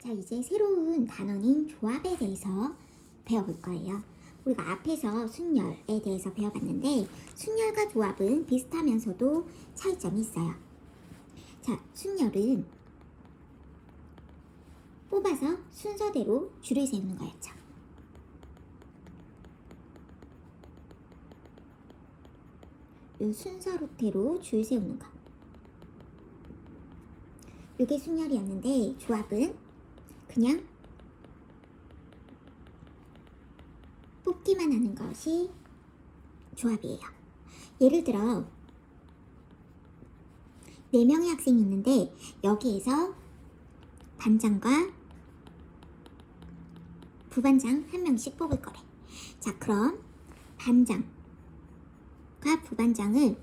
자, 이제 새로운 단원인 조합에 대해서 배워볼 거예요. 우리가 앞에서 순열에 대해서 배워봤는데 순열과 조합은 비슷하면서도 차이점이 있어요. 자, 순열은 뽑아서 순서대로 줄을 세우는 거였죠. 이 순서대로 줄 세우는 거. 이게 순열이었는데 조합은 그냥 뽑기만 하는 것이 조합이에요. 예를 들어 4명의 학생이 있는데 여기에서 반장과 부반장 1명씩 뽑을 거래. 자, 그럼 반장과 부반장을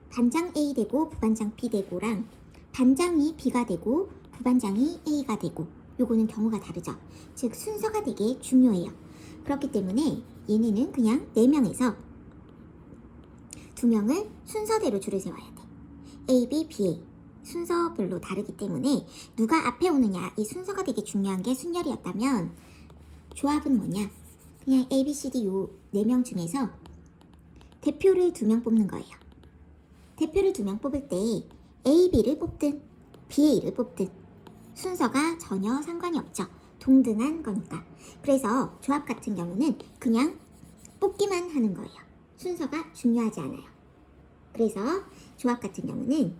반장 A 되고 부반장 B 되고랑 반장이 B가 되고 부반장이 A가 되고, 요거는 경우가 다르죠. 즉 순서가 되게 중요해요. 그렇기 때문에 얘네는 그냥 4명에서 2명을 순서대로 줄을 세워야 돼. A, B, B, A 순서별로 다르기 때문에 누가 앞에 오느냐, 이 순서가 되게 중요한 게 순열이었다면 조합은 뭐냐, 그냥 A, B, C, D 요 4명 중에서 대표를 2명 뽑는 거예요. 대표를 2명 뽑을 때 A, B를 뽑든 B, A를 뽑든 순서가 전혀 상관이 없죠. 동등한 거니까. 그래서 조합 같은 경우는 그냥 뽑기만 하는 거예요. 순서가 중요하지 않아요. 그래서 조합 같은 경우는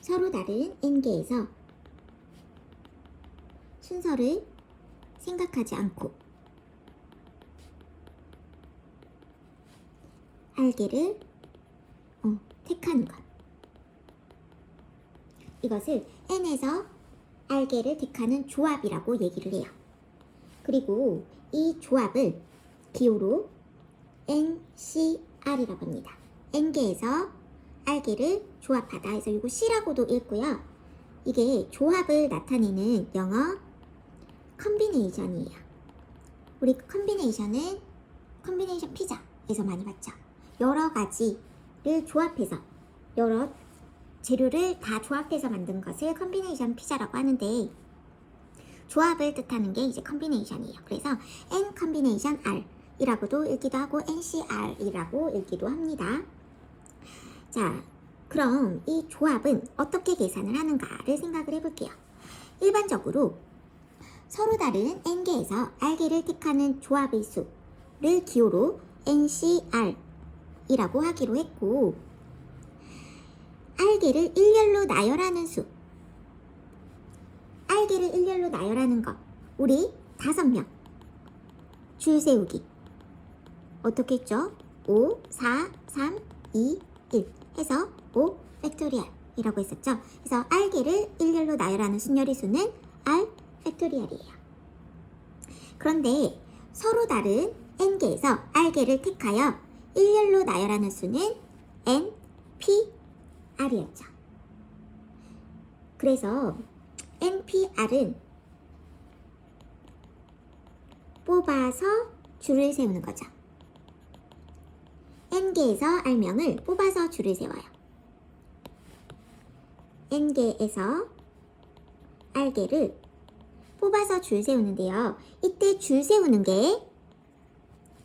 서로 다른 N개에서 순서를 생각하지 않고 R개를 택하는 것. 이것을 N에서 R개를 택하는 조합이라고 얘기를 해요. 그리고 이 조합을 기호로 NCR이라고 합니다. N개에서 R개를 조합하다 해서 이거 C라고도 읽고요. 이게 조합을 나타내는 영어 컨비네이션이에요. 우리 컨비네이션은 컨비네이션 피자에서 많이 봤죠. 여러 가지를 조합해서 여러 재료를 다 조합해서 만든 것을 컨비네이션 피자라고 하는데, 조합을 뜻하는 게 이제 컨비네이션이에요. 그래서 N 컨비네이션 R 이라고도 읽기도 하고 NCR이라고 읽기도 합니다. 자, 그럼 이 조합은 어떻게 계산을 하는가를 생각을 해볼게요. 일반적으로 서로 다른 N개에서 R개를 택하는 조합의 수를 기호로 NCR이라고 하기로 했고, R개를 일렬로 나열하는 수, R개를 일렬로 나열하는 것, 우리 5명 줄 세우기 어떻게 했죠? 5, 4, 3, 2, 1 해서 5 팩토리얼이라고 했었죠. 그래서 R개를 일렬로 나열하는 순열의 수는 R 팩토리얼이에요. 그런데 서로 다른 N개에서 R개를 택하여 일렬로 나열하는 수는 N, P, R이었죠. 그래서 NPR은 뽑아서 줄을 세우는 거죠. N개에서 R명을 뽑아서 줄을 세워요. N개에서 R개를 뽑아서 줄 세우는데요. 이때 줄 세우는 게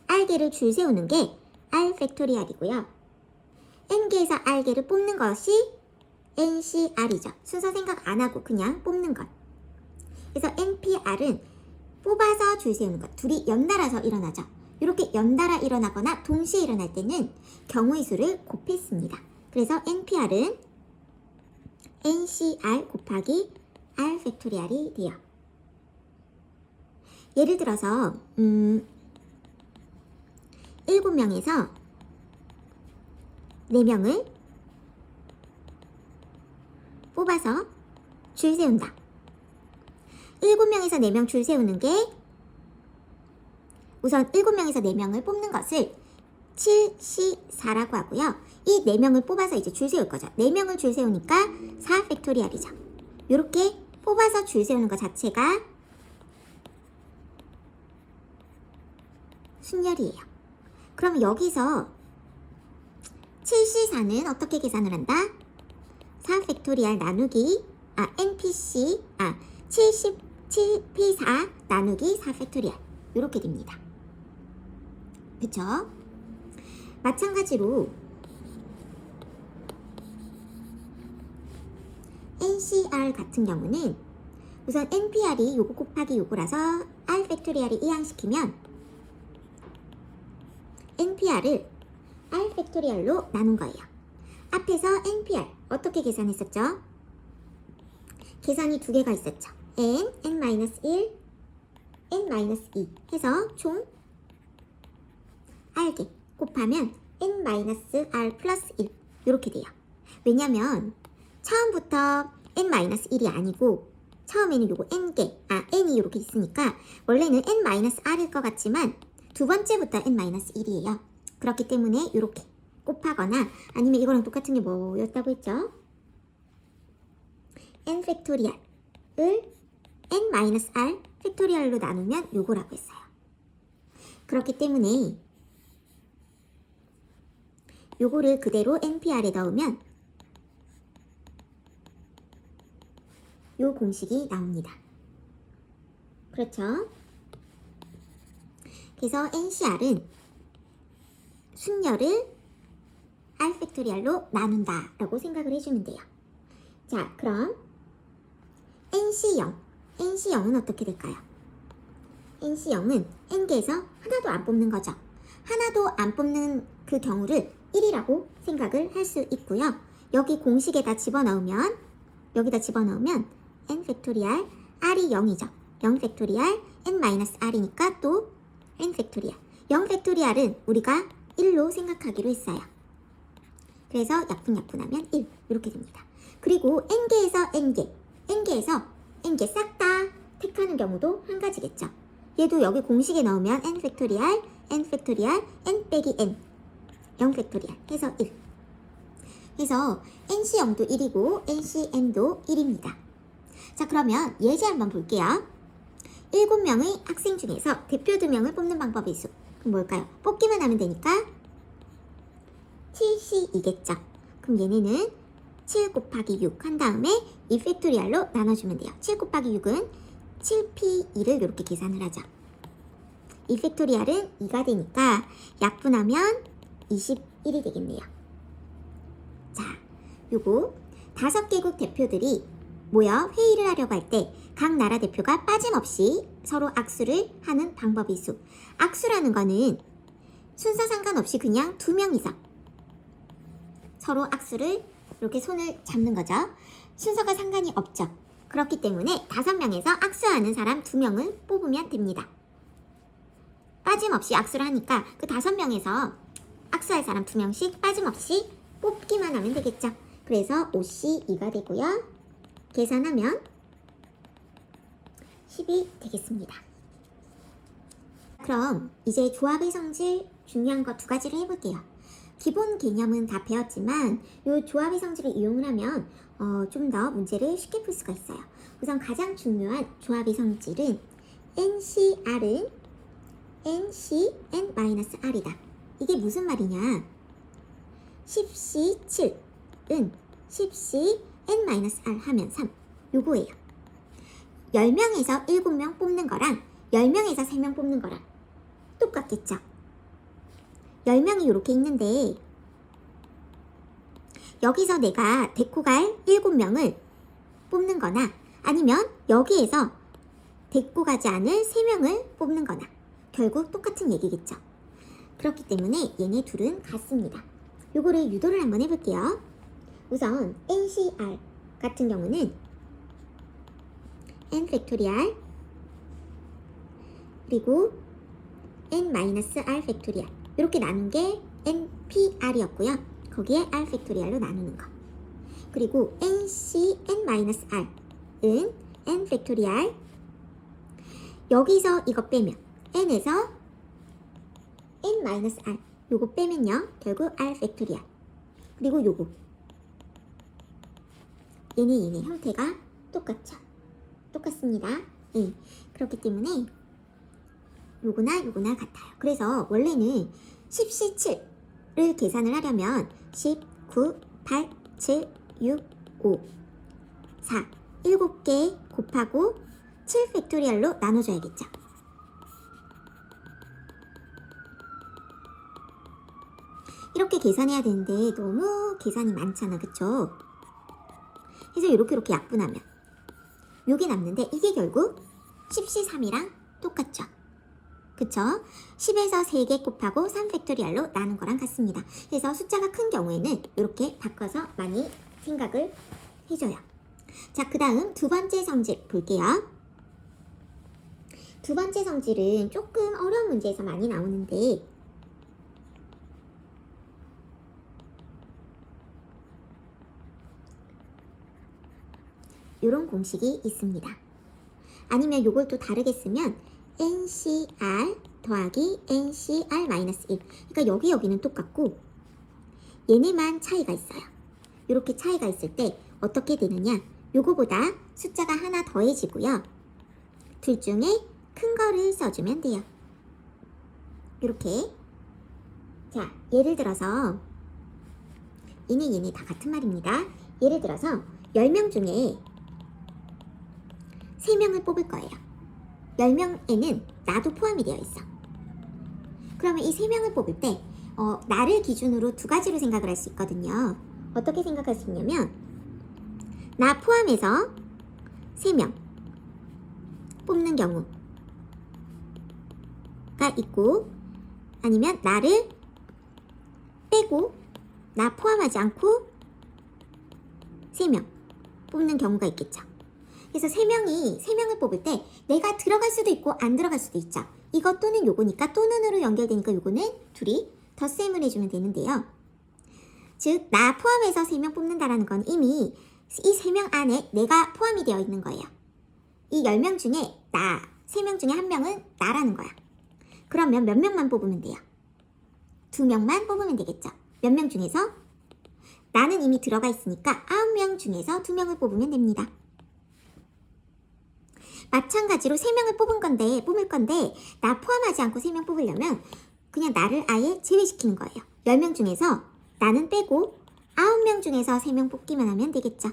R개를 줄 세우는 게 R 팩토리얼이고요. N개에서 R개를 뽑는 것이 NCR이죠. 순서 생각 안 하고 그냥 뽑는 것. 그래서 NPR은 뽑아서 줄 세우는 것. 둘이 연달아서 일어나죠. 이렇게 연달아 일어나거나 동시에 일어날 때는 경우의 수를 곱했습니다. 그래서 NPR은 NCR 곱하기 R 팩토리얼이 돼요. 예를 들어서 7명에서 4명을 뽑아서 줄 세운다. 7명에서 4명 줄 세우는 게, 우선 7명에서 4명을 뽑는 것을 7C4라고 하고요. 이 4명을 뽑아서 이제 줄 세울 거죠. 4명을 줄 세우니까 4 팩토리얼이죠. 이렇게 뽑아서 줄 세우는 것 자체가 순열이에요. 그럼 여기서 7C4는 어떻게 계산을 한다? 4 팩토리얼 나누기 NPC 77P4 나누기 4 팩토리얼 이렇게 됩니다. 그쵸? 마찬가지로 NCR 같은 경우는 우선 NPR이 요거 곱하기 요거라서 R 팩토리얼을 이항시키면 NPR을 R 팩토리얼로 나눈 거예요. 앞에서 NPR 어떻게 계산했었죠? 계산이 두 개가 있었죠. N, N-1, N-2 해서 총 R개 곱하면 N-R 플러스 1 이렇게 돼요. 왜냐면 처음부터 N-1이 아니고 처음에는 요거 N개, N이 이렇게 있으니까 원래는 N-R일 것 같지만 두 번째부터 N-1이에요. 그렇기 때문에 이렇게 곱하거나 아니면 이거랑 똑같은 게 뭐였다고 했죠? N 팩토리얼을 N-R 팩토리얼로 나누면 요거라고 했어요. 그렇기 때문에 요거를 그대로 NPR에 넣으면 요 공식이 나옵니다. 그렇죠? 그래서 NCR은 순열을 R 팩토리얼로 나눈다 라고 생각을 해주면 돼요. 자, 그럼 NC0은 어떻게 될까요? NC0은 N개에서 하나도 안 뽑는 거죠. 하나도 안 뽑는 그 경우를 1이라고 생각을 할 수 있고요. 여기 공식에다 집어넣으면 N 팩토리얼 R이 0이죠. 0 팩토리얼 N-R이니까 또 N 팩토리얼 0 팩토리얼은 우리가 1로 생각하기로 했어요. 그래서 약분하면 1 이렇게 됩니다. 그리고 N개에서 N개에서 N개 싹 다 택하는 경우도 한 가지겠죠. 얘도 여기 공식에 넣으면 N 팩토리얼 N 빼기 N 0 팩토리얼 해서 1 해서 NC0도 1이고 NCN도 1입니다. 자, 그러면 예제 한번 볼게요. 7명의 학생 중에서 대표 2명을 뽑는 방법의 수. 그럼 뭘까요? 뽑기만 하면 되니까 7C2겠죠. 그럼 얘네는 7 곱하기 6 한 다음에 2 팩토리얼로 나눠주면 돼요. 7 곱하기 6은 7P2를 이렇게 계산을 하죠. 2 팩토리얼은 2가 되니까 약분하면 21이 되겠네요. 자, 요거 5개국 대표들이 모여 회의를 하려고 할 때 각 나라 대표가 빠짐없이 서로 악수를 하는 방법의 수. 악수라는 거는 순서 상관없이 그냥 2명이서 서로 악수를 이렇게 손을 잡는 거죠. 순서가 상관이 없죠. 그렇기 때문에 5명에서 악수하는 사람 2명을 뽑으면 됩니다. 빠짐없이 악수를 하니까 그 5명에서 악수할 사람 2명씩 빠짐없이 뽑기만 하면 되겠죠. 그래서 5C2가 되고요. 계산하면 10이 되겠습니다. 그럼 이제 조합의 성질 중요한 거 2가지를 해볼게요. 기본 개념은 다 배웠지만 이 조합의 성질을 이용을 하면 좀 더 문제를 쉽게 풀 수가 있어요. 우선 가장 중요한 조합의 성질은 NCR은 NCN-R이다. 이게 무슨 말이냐? 10C7은 10CN-R 하면 3 요거예요. 10명에서 7명 뽑는 거랑 10명에서 3명 뽑는 거랑 똑같겠죠. 10명이 이렇게 있는데 여기서 내가 데리고 갈 7명을 뽑는 거나 아니면 여기에서 데리고 가지 않을 3명을 뽑는 거나 결국 똑같은 얘기겠죠. 그렇기 때문에 얘네 둘은 같습니다. 요거를 유도를 한번 해볼게요. 우선 NCR 같은 경우는 N 팩토리얼 그리고 N-R 팩토리얼 이렇게 나눈 게 NPR이었고요. 거기에 R 팩토리얼로 나누는 거. 그리고 NCN-R은 N 팩토리얼 여기서 이거 빼면 N에서 N-R 요거 빼면요. 결국 R 팩토리얼 그리고 요거 얘네 형태가 똑같습니다. 네. 그렇기 때문에 요거나 같아요. 그래서 원래는 10C7를 계산을 하려면 10, 9, 8, 7, 6, 5, 4, 7개 곱하고 7 팩토리얼로 나눠줘야겠죠. 이렇게 계산해야 되는데 너무 계산이 많잖아, 그쵸? 그래서 이렇게 약분하면 요게 남는데 이게 결국 10C3이랑 똑같죠. 그쵸? 10에서 3개 곱하고 3 팩토리얼로 나눈 거랑 같습니다. 그래서 숫자가 큰 경우에는 이렇게 바꿔서 많이 생각을 해줘요. 자, 그 다음 두 번째 성질 볼게요. 두 번째 성질은 조금 어려운 문제에서 많이 나오는데 이런 공식이 있습니다. 아니면 요걸 또 다르게 쓰면 NCR 더하기 NCR-1. 그러니까 여기는 똑같고 얘네만 차이가 있어요. 이렇게 차이가 있을 때 어떻게 되느냐? 요거보다 숫자가 하나 더해지고요. 둘 중에 큰 거를 써주면 돼요. 이렇게. 자, 예를 들어서 얘네 다 같은 말입니다. 예를 들어서 10명 중에 3명을 뽑을 거예요. 10명에는 나도 포함이 되어 있어. 그러면 이 3명을 뽑을 때 나를 기준으로 두 가지로 생각을 할 수 있거든요. 어떻게 생각할 수 있냐면 나 포함해서 3명 뽑는 경우가 있고 아니면 나를 빼고 나 포함하지 않고 3명 뽑는 경우가 있겠죠. 그래서 3명을 뽑을 때 내가 들어갈 수도 있고 안 들어갈 수도 있죠. 이거 또는 요거니까 또는으로 연결되니까 요거는 둘이 덧셈을 해주면 되는데요. 즉, 나 포함해서 3명 뽑는다라는 건 이미 이 3명 안에 내가 포함이 되어 있는 거예요. 이 10명 중에 3명 중에 1명은 나라는 거야. 그러면 몇 명만 뽑으면 돼요? 2명만 뽑으면 되겠죠. 몇 명 중에서? 나는 이미 들어가 있으니까 9명 중에서 2명을 뽑으면 됩니다. 마찬가지로 3명을 뽑을 건데 나 포함하지 않고 3명 뽑으려면 그냥 나를 아예 제외시키는 거예요. 10명 중에서 나는 빼고 9명 중에서 3명 뽑기만 하면 되겠죠.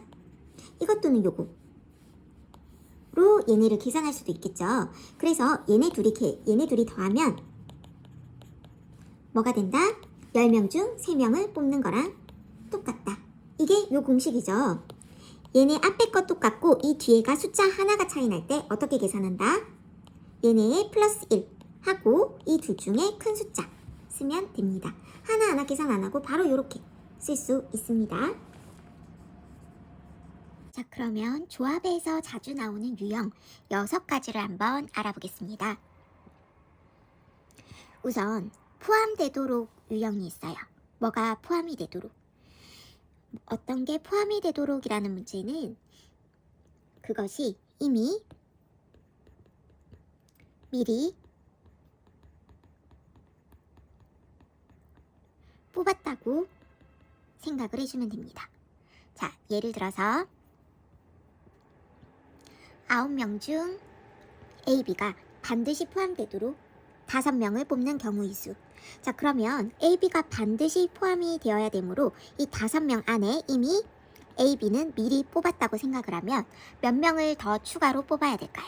이것도는 요거로 얘네를 계산할 수도 있겠죠. 그래서 얘네 둘이 더하면 뭐가 된다? 10명 중 3명을 뽑는 거랑 똑같다. 이게 요 공식이죠. 얘네 앞에 거 똑같고 이 뒤에가 숫자 하나가 차이 날 때 어떻게 계산한다? 얘네의 플러스 1 하고 이 둘 중에 큰 숫자 쓰면 됩니다. 하나하나 계산 안 하고 바로 이렇게 쓸 수 있습니다. 자, 그러면 조합에서 자주 나오는 유형 6가지를 한번 알아보겠습니다. 우선 포함되도록 유형이 있어요. 뭐가 포함이 되도록? 어떤 게 포함이 되도록이라는 문제는 그것이 이미 미리 뽑았다고 생각을 해주면 됩니다. 자, 예를 들어서 9명 중 AB가 반드시 포함되도록 5명을 뽑는 경우의 수. 자, 그러면 AB가 반드시 포함이 되어야 되므로 이 5명 안에 이미 AB는 미리 뽑았다고 생각을 하면 몇 명을 더 추가로 뽑아야 될까요?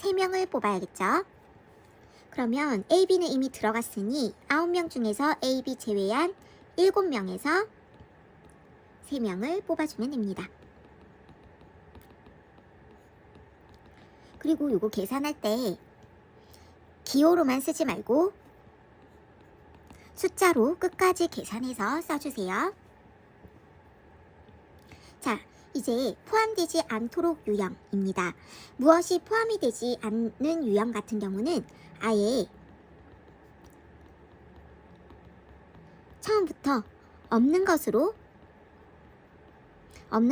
3명을 뽑아야겠죠? 그러면 AB는 이미 들어갔으니 9명 중에서 AB 제외한 7명에서 3명을 뽑아주면 됩니다. 그리고 요거 계산할 때 기호로만 쓰지 말고 숫자로 끝까지 계산해서 써주세요. 자, 이제 포함되지 않도록 유형입니다. 무엇이 포함이 되지 않는 유형 같은 경우는 아예 처음부터 없는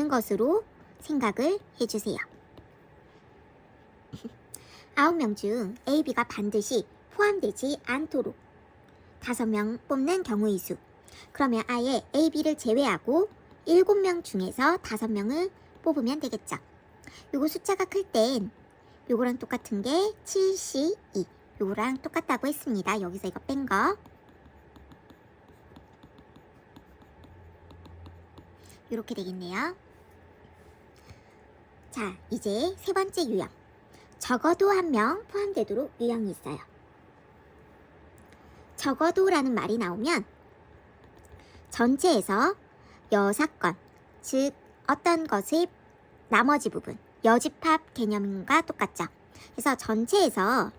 것으로 생각을 해주세요. 9명 중 AB가 반드시 포함되지 않도록 5명 뽑는 경우의 수. 그러면 아예 AB를 제외하고 7명 중에서 5명을 뽑으면 되겠죠. 요거 숫자가 클 땐 요거랑 똑같은 게 7C2. 요거랑 똑같다고 했습니다. 여기서 이거 뺀 거. 이렇게 되겠네요. 자, 이제 세 번째 유형. 적어도 한 명 포함되도록 유형이 있어요. 적어도라는 말이 나오면 전체에서 여사건, 즉 어떤 것의 나머지 부분, 여집합 개념과 똑같죠. 그래서 전체에서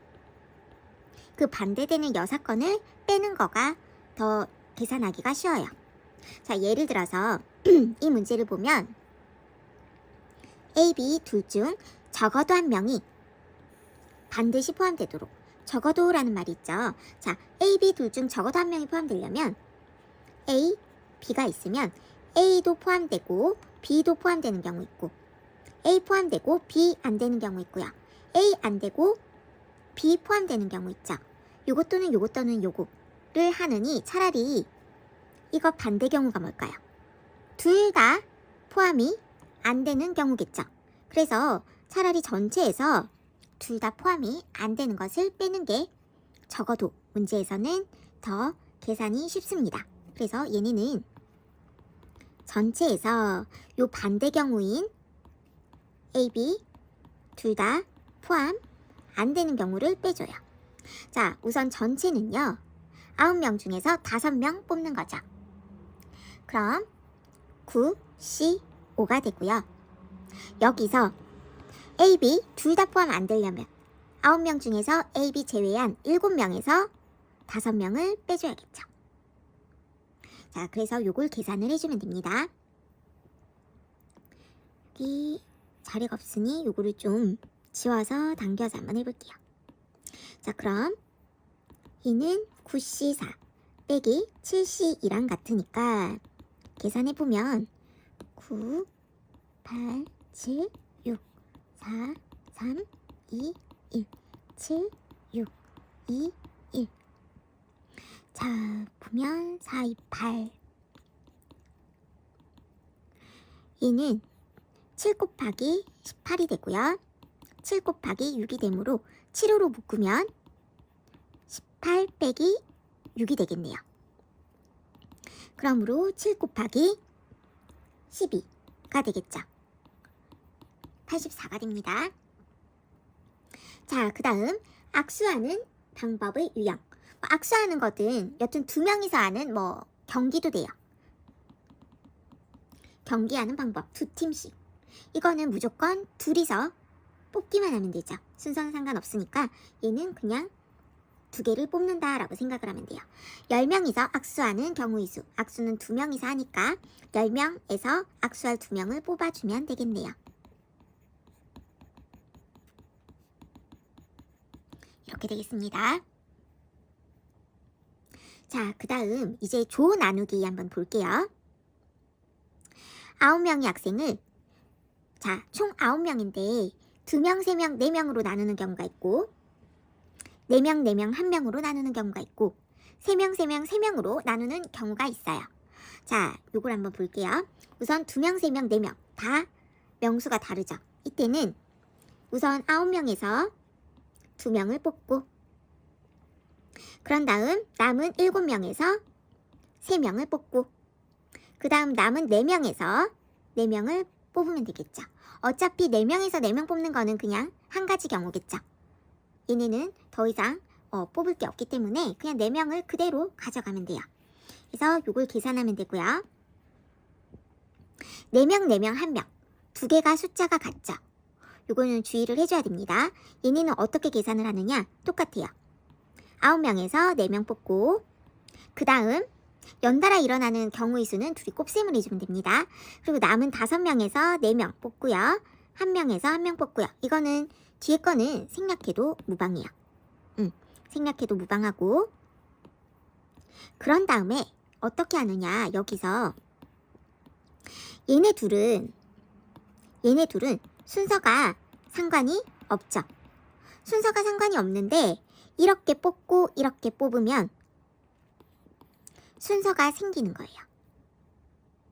그 반대되는 여사건을 빼는 거가 더 계산하기가 쉬워요. 자, 예를 들어서 이 문제를 보면 A, B 둘 중 적어도 한 명이 반드시 포함되도록, 적어도라는 말이 있죠. 자, A, B 둘 중 적어도 한 명이 포함되려면 A, B가 있으면 A도 포함되고 B도 포함되는 경우 있고, A 포함되고 B 안 되는 경우 있고요. A 안 되고 B 포함되는 경우 있죠. 요것 또는 요것 또는 요거를 하느니 차라리 이거 반대 경우가 뭘까요? 둘 다 포함이 안 되는 경우겠죠. 그래서 차라리 전체에서 둘 다 포함이 안 되는 것을 빼는 게 적어도 문제에서는 더 계산이 쉽습니다. 그래서 얘네는 전체에서 요 반대 경우인 A, B 둘 다 포함 안 되는 경우를 빼줘요. 자, 우선 전체는요 9명 중에서 5명 뽑는 거죠. 그럼 9, C, 5가 되고요. 여기서 A, B 둘 다 포함 안 되려면 9명 중에서 A, B 제외한 7명에서 5명을 빼줘야겠죠. 자, 그래서 요걸 계산을 해주면 됩니다. 여기 자리가 없으니 요거를 좀 지워서 당겨서 한번 해볼게요. 자, 그럼 이는 9C4 빼기 7C2랑 같으니까 계산해보면 9, 8, 7, 6, 4, 3, 2, 1, 7, 6, 2, 1. 자, 보면 4, 2, 8. 얘는 7 곱하기 18이 되고요. 7 곱하기 6이 되므로 7호로 묶으면 18 빼기 6이 되겠네요. 그러므로 7 곱하기 12가 되겠죠. 84가 됩니다. 자, 그 다음 악수하는 방법의 유형. 악수하는 거든 여튼 2명이서 하는 경기도 돼요. 경기하는 방법 2팀씩. 이거는 무조건 둘이서 뽑기만 하면 되죠. 순서는 상관없으니까 얘는 그냥 2개를 뽑는다 라고 생각을 하면 돼요. 10명이서 악수하는 경우의 수. 악수는 2명이서 하니까 10명에서 악수할 2명을 뽑아주면 되겠네요. 이렇게 되겠습니다. 자, 그 다음 이제 조 나누기 한번 볼게요. 9명의 학생을, 자, 총 9명인데 2명, 3명, 4명으로 나누는 경우가 있고 4명, 4명, 1명으로 나누는 경우가 있고 3명, 3명, 3명으로 나누는 경우가 있어요. 자, 요걸 한번 볼게요. 우선 2명, 3명, 4명 다 명수가 다르죠. 이때는 우선 9명에서 2명을 뽑고 그런 다음 남은 7명에서 3명을 뽑고 그 다음 남은 4명에서 4명을 뽑으면 되겠죠. 어차피 4명에서 4명 뽑는 거는 그냥 한 가지 경우겠죠. 얘네는 더 이상 뽑을 게 없기 때문에 그냥 4명을 그대로 가져가면 돼요. 그래서 이걸 계산하면 되고요. 4명, 4명, 1명 2개가 숫자가 같죠. 요거는 주의를 해줘야 됩니다. 얘네는 어떻게 계산을 하느냐? 똑같아요. 9명에서 4명 뽑고 그 다음 연달아 일어나는 경우의 수는 둘이 곱셈을 해주면 됩니다. 그리고 남은 5명에서 4명 뽑고요. 1명에서 1명 뽑고요. 이거는 뒤에 거는 생략해도 무방해요. 생략해도 무방하고 그런 다음에 어떻게 하느냐? 여기서 얘네 둘은 순서가 상관이 없죠. 순서가 상관이 없는데 이렇게 뽑고 이렇게 뽑으면 순서가 생기는 거예요.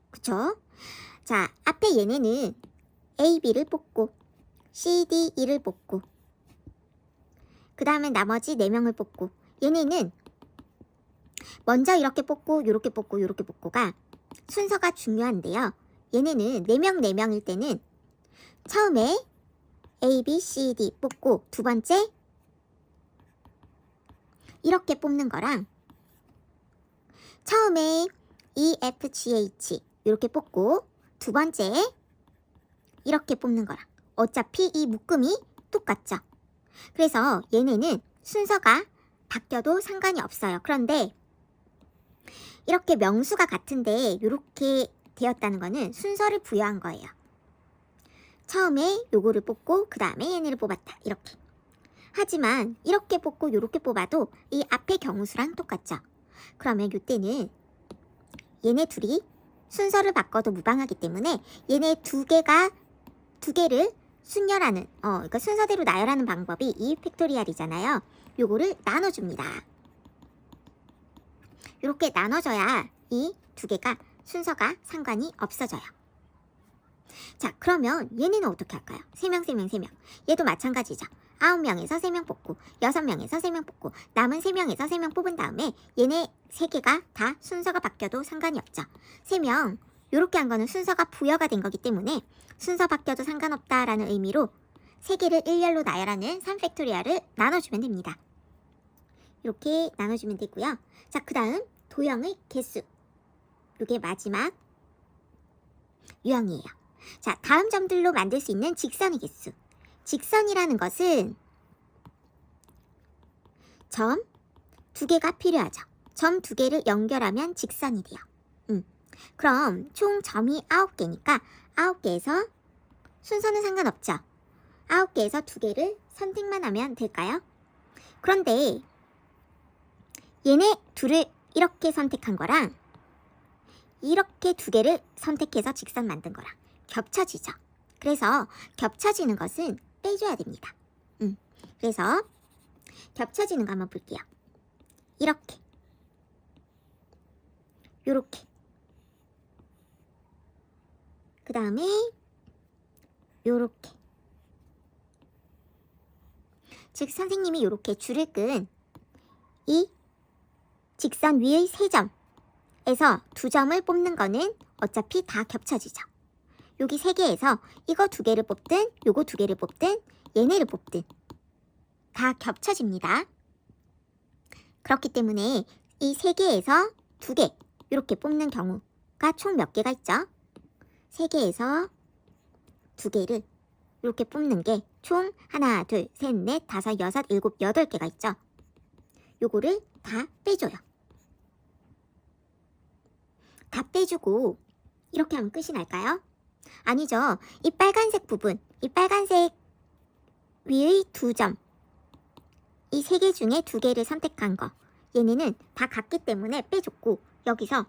그쵸? 자, 앞에 얘네는 A, B를 뽑고 C, D, E를 뽑고 그 다음에 나머지 4명을 뽑고 얘네는 먼저 이렇게 뽑고 요렇게 뽑고 요렇게 뽑고가 순서가 중요한데요. 얘네는 4명 4명일 때는 처음에 A, B, C, D 뽑고 두 번째 이렇게 뽑는 거랑 처음에 E, F, G, H 이렇게 뽑고 두 번째 이렇게 뽑는 거랑 어차피 이 묶음이 똑같죠. 그래서 얘네는 순서가 바뀌어도 상관이 없어요. 그런데 이렇게 명수가 같은데 이렇게 되었다는 거는 순서를 부여한 거예요. 처음에 요거를 뽑고 그 다음에 얘네를 뽑았다. 이렇게. 하지만 이렇게 뽑고 이렇게 뽑아도 이 앞의 경우수랑 똑같죠. 그러면 이때는 얘네 둘이 순서를 바꿔도 무방하기 때문에 얘네 두 개를 순열하는 그러니까 순서대로 나열하는 방법이 이 팩토리얼이잖아요. 요거를 나눠줍니다. 이렇게 나눠줘야 이 두 개가 순서가 상관이 없어져요. 자, 그러면 얘네는 어떻게 할까요? 3명, 3명, 3명. 얘도 마찬가지죠. 9명에서 3명 뽑고 6명에서 3명 뽑고 남은 3명에서 3명 뽑은 다음에 얘네 3개가 다 순서가 바뀌어도 상관이 없죠. 3명 이렇게 한 거는 순서가 부여가 된 거기 때문에 순서 바뀌어도 상관없다라는 의미로 3개를 일렬로 나열하는 3팩토리얼을 나눠주면 됩니다. 이렇게 나눠주면 되고요. 자, 그 다음 도형의 개수. 이게 마지막 유형이에요. 자, 다음 점들로 만들 수 있는 직선의 개수. 직선이라는 것은 점 2개가 필요하죠. 점 2개를 연결하면 직선이 돼요. 그럼 총 점이 9개니까 9개에서 순서는 상관없죠. 9개에서 2개를 선택만 하면 될까요? 그런데 얘네 둘을 이렇게 선택한 거랑 이렇게 2개를 선택해서 직선 만든 거랑 겹쳐지죠. 그래서 겹쳐지는 것은 빼줘야 됩니다. 그래서 겹쳐지는 거 한번 볼게요. 이렇게 요렇게 그 다음에 요렇게 즉 선생님이 요렇게 줄을 끈 이 직선 위의 3점에서 2점을 뽑는 거는 어차피 다 겹쳐지죠. 여기 3개에서 이거 2개를 뽑든 요거 2개를 뽑든 얘네를 뽑든 다 겹쳐집니다. 그렇기 때문에 이 3개에서 2개 이렇게 뽑는 경우가 총 몇 개가 있죠? 3개에서 2개를 이렇게 뽑는 게 총 하나, 둘, 셋, 넷, 다섯, 여섯, 일곱, 8개가 있죠. 요거를 다 빼줘요. 다 빼주고 이렇게 하면 끝이 날까요? 아니죠. 이 빨간색 부분, 이 빨간색 위의 2점, 이 3개 중에 2개를 선택한 거, 얘네는 다 같기 때문에 빼줬고 여기서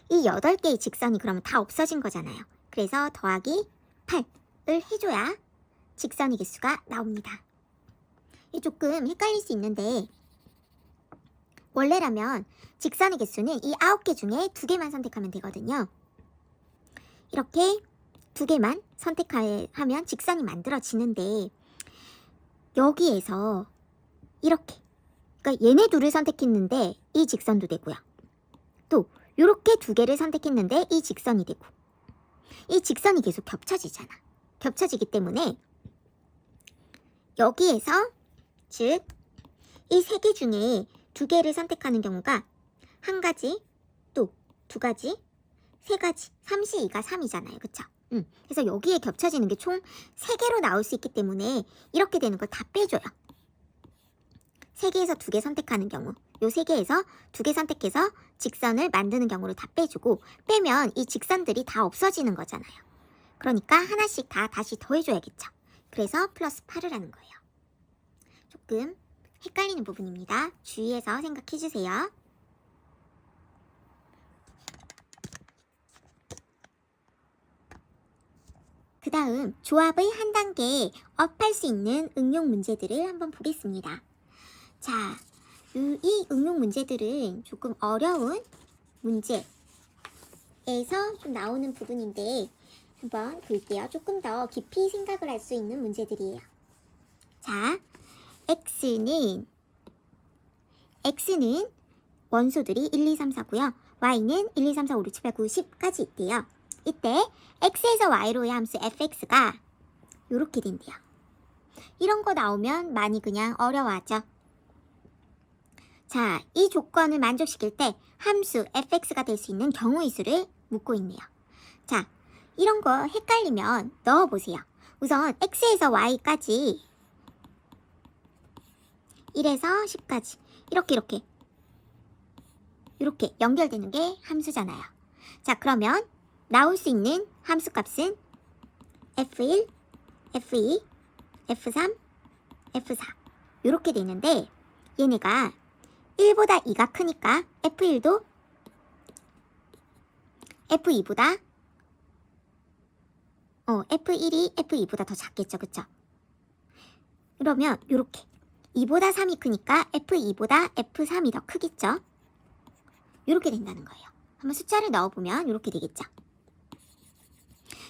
이 8개의 직선이 그러면 다 없어진 거잖아요. 그래서 더하기 8을 해줘야 직선의 개수가 나옵니다. 이 조금 헷갈릴 수 있는데 원래라면 직선의 개수는 이 9개 중에 2개만 선택하면 되거든요. 이렇게 2개만 선택하면 직선이 만들어지는데 여기에서 이렇게 그러니까 얘네 둘을 선택했는데 이 직선도 되고요. 또 이렇게 2개를 선택했는데 이 직선이 되고 이 직선이 계속 겹쳐지잖아. 겹쳐지기 때문에 여기에서 즉 이 3개 중에 2개를 선택하는 경우가 1가지, 또 2가지, 3가지, 3시 2가 3이잖아요. 그쵸? 그래서 여기에 겹쳐지는 게 총 3개로 나올 수 있기 때문에 이렇게 되는 걸 다 빼줘요. 3개에서 2개 선택하는 경우, 요 3개에서 2개 선택해서 직선을 만드는 경우를 다 빼주고 빼면 이 직선들이 다 없어지는 거잖아요. 그러니까 하나씩 다 다시 더해줘야겠죠. 그래서 플러스 8을 하는 거예요. 조금 헷갈리는 부분입니다. 주의해서 생각해주세요. 그 다음 조합의 한 단계 업할 수 있는 응용 문제들을 한번 보겠습니다. 자, 이 응용 문제들은 조금 어려운 문제에서 좀 나오는 부분인데 한번 볼게요. 조금 더 깊이 생각을 할 수 있는 문제들이에요. 자, X는 원소들이 1, 2, 3, 4고요. Y는 1, 2, 3, 4, 5, 6, 7, 8, 9, 10까지 있대요. 이때 x에서 y로의 함수 fx가 이렇게 된대요. 이런 거 나오면 많이 그냥 어려워하죠. 자, 이 조건을 만족시킬 때 함수 fx가 될 수 있는 경우의 수를 묻고 있네요. 자, 이런 거 헷갈리면 넣어보세요. 우선 x에서 y까지 1에서 10까지 이렇게 연결되는 게 함수잖아요. 자, 그러면 나올 수 있는 함수 값은 f1, f2, f3, f4 이렇게 되는데 얘네가 1보다 2가 크니까 f1도 f2보다 f1이 f2보다 더 작겠죠. 그쵸? 그러면 이렇게 2보다 3이 크니까 f2보다 f3이 더 크겠죠? 이렇게 된다는 거예요. 한번 숫자를 넣어보면 이렇게 되겠죠.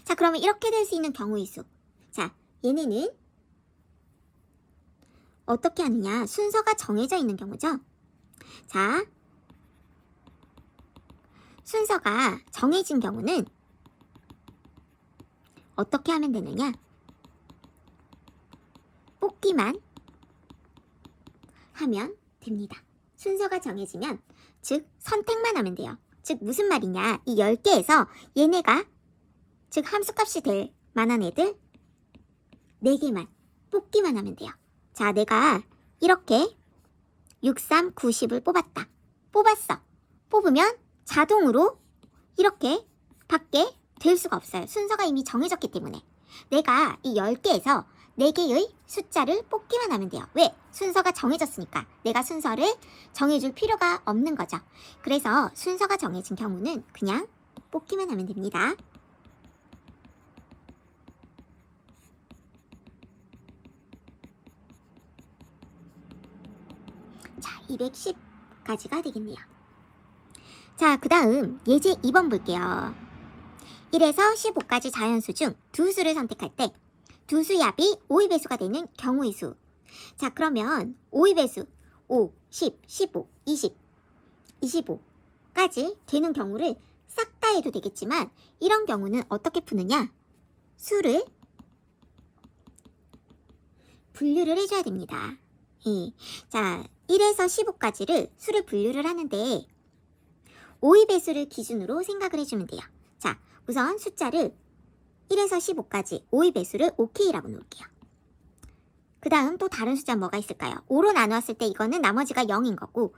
자, 그러면 이렇게 될 수 있는 경우의 수. 자, 얘네는 어떻게 하느냐? 순서가 정해져 있는 경우죠. 자, 순서가 정해진 경우는 어떻게 하면 되느냐? 뽑기만 하면 됩니다. 순서가 정해지면, 즉 선택만 하면 돼요. 즉 무슨 말이냐? 이 10개에서 얘네가, 즉 함수값이 될 만한 애들 4개만 뽑기만 하면 돼요. 자, 내가 이렇게 6, 3, 9, 10을 뽑았어. 뽑으면 자동으로 이렇게 밖에 될 수가 없어요. 순서가 이미 정해졌기 때문에. 내가 이 10개에서 4개의 숫자를 뽑기만 하면 돼요. 왜? 순서가 정해졌으니까. 내가 순서를 정해줄 필요가 없는 거죠. 그래서 순서가 정해진 경우는 그냥 뽑기만 하면 됩니다. 자, 210까지가 되겠네요. 자, 그 다음 예제 2번 볼게요. 1에서 15까지 자연수 중 두 수를 선택할 때 두 수의 합이 5의 배수가 되는 경우의 수. 자, 그러면 5의 배수 5, 10, 15, 20, 25까지 되는 경우를 싹 다 해도 되겠지만 이런 경우는 어떻게 푸느냐? 수를 분류를 해줘야 됩니다. 예. 자, 1에서 15까지를 수를 분류를 하는데 5의 배수를 기준으로 생각을 해주면 돼요. 자, 우선 숫자를 1에서 15까지 5의 배수를 OK라고 놓을게요. 그 다음 또 다른 숫자 뭐가 있을까요? 5로 나누었을 때 이거는 나머지가 0인 거고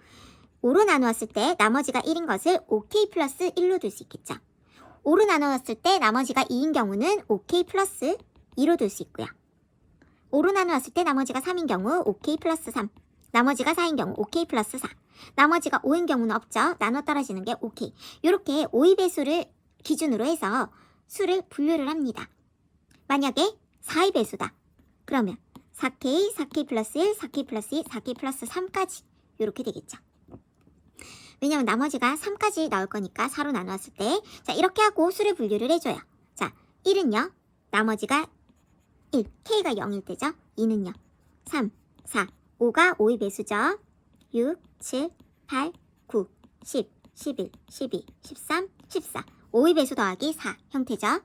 5로 나누었을 때 나머지가 1인 것을 OK 플러스 1로 둘 수 있겠죠. 5로 나누었을 때 나머지가 2인 경우는 OK 플러스 2로 둘 수 있고요. 5로 나누었을 때 나머지가 3인 경우 OK 플러스 3, 나머지가 4인 경우 OK 플러스 4, 나머지가 5인 경우는 없죠. 나눠 떨어지는 게 OK. 이렇게 5의 배수를 기준으로 해서 수를 분류를 합니다. 만약에 4의 배수다. 그러면 4K, 4K 플러스 1, 4K 플러스 2, 4K 플러스 3까지 이렇게 되겠죠. 왜냐면 나머지가 3까지 나올 거니까 4로 나누었을 때 자, 이렇게 하고 수를 분류를 해줘요. 자, 1은요. 나머지가 1, K가 0일 때죠. 2는요. 3, 4, 5가 5의 배수죠. 6, 7, 8, 9, 10, 11, 12, 13, 14 5의 배수 더하기 4 형태죠.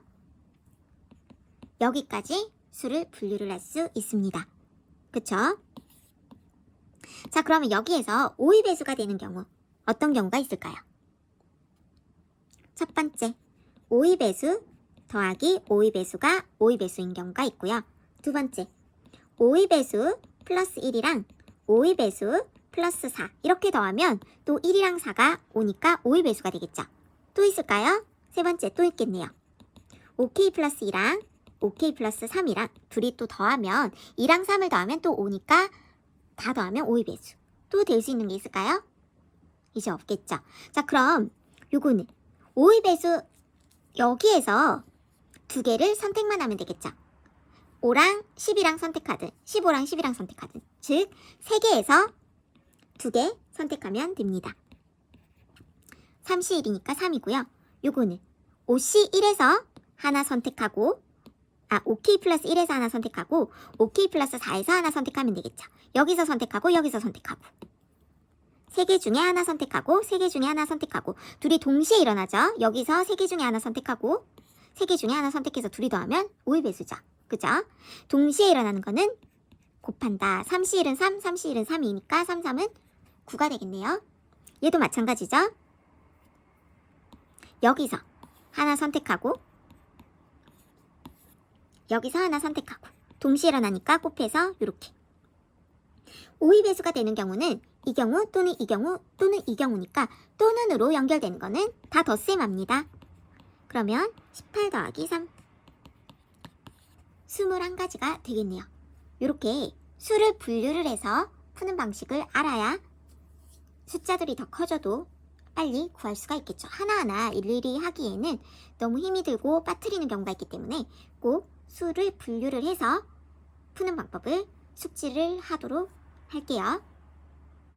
여기까지 수를 분류를 할 수 있습니다. 그쵸? 자, 그러면 여기에서 5의 배수가 되는 경우 어떤 경우가 있을까요? 첫 번째, 5의 배수 더하기 5의 배수가 5의 배수인 경우가 있고요. 두 번째, 5의 배수 플러스 1이랑 5의 배수 플러스 4 이렇게 더하면 또 1이랑 4가 5니까 5의 배수가 되겠죠. 또 있을까요? 세 번째 또 있겠네요. OK 플러스 2랑 OK 플러스 3이랑 둘이 또 더하면 2랑 3을 더하면 또 5니까 다 더하면 5의 배수. 또 될 수 있는 게 있을까요? 이제 없겠죠. 자, 그럼 요거는 5의 배수 여기에서 두 개를 선택만 하면 되겠죠. 5랑 10이랑 선택하든 15랑 10이랑 선택하든 즉 3개에서 2개 선택하면 됩니다. 3C1이니까 3이고요. 요거는 5C1에서 하나 선택하고 OK 플러스 1에서 하나 선택하고 OK 플러스 4에서 하나 선택하면 되겠죠. 여기서 선택하고 여기서 선택하고 3개 중에 하나 선택하고 3개 중에 하나 선택하고 둘이 동시에 일어나죠. 여기서 3개 중에 하나 선택하고 세 개 중에 하나 선택해서 둘이 더하면 5의 배수죠. 그죠? 동시에 일어나는 거는 곱한다. 3C1은 3, 3C1은 3이니까 3, 3은 9가 되겠네요. 얘도 마찬가지죠. 여기서 하나 선택하고 여기서 하나 선택하고 동시에 일어나니까 곱해서 이렇게 5의 배수가 되는 경우는 이 경우 또는 이 경우 또는 이 경우니까 또는으로 연결되는 거는 다 덧셈합니다. 그러면 18 더하기 3 21가지가 되겠네요. 이렇게 수를 분류를 해서 푸는 방식을 알아야 숫자들이 더 커져도 빨리 구할 수가 있겠죠. 하나하나 일일이 하기에는 너무 힘이 들고 빠뜨리는 경우가 있기 때문에 꼭 수를 분류를 해서 푸는 방법을 숙지를 하도록 할게요.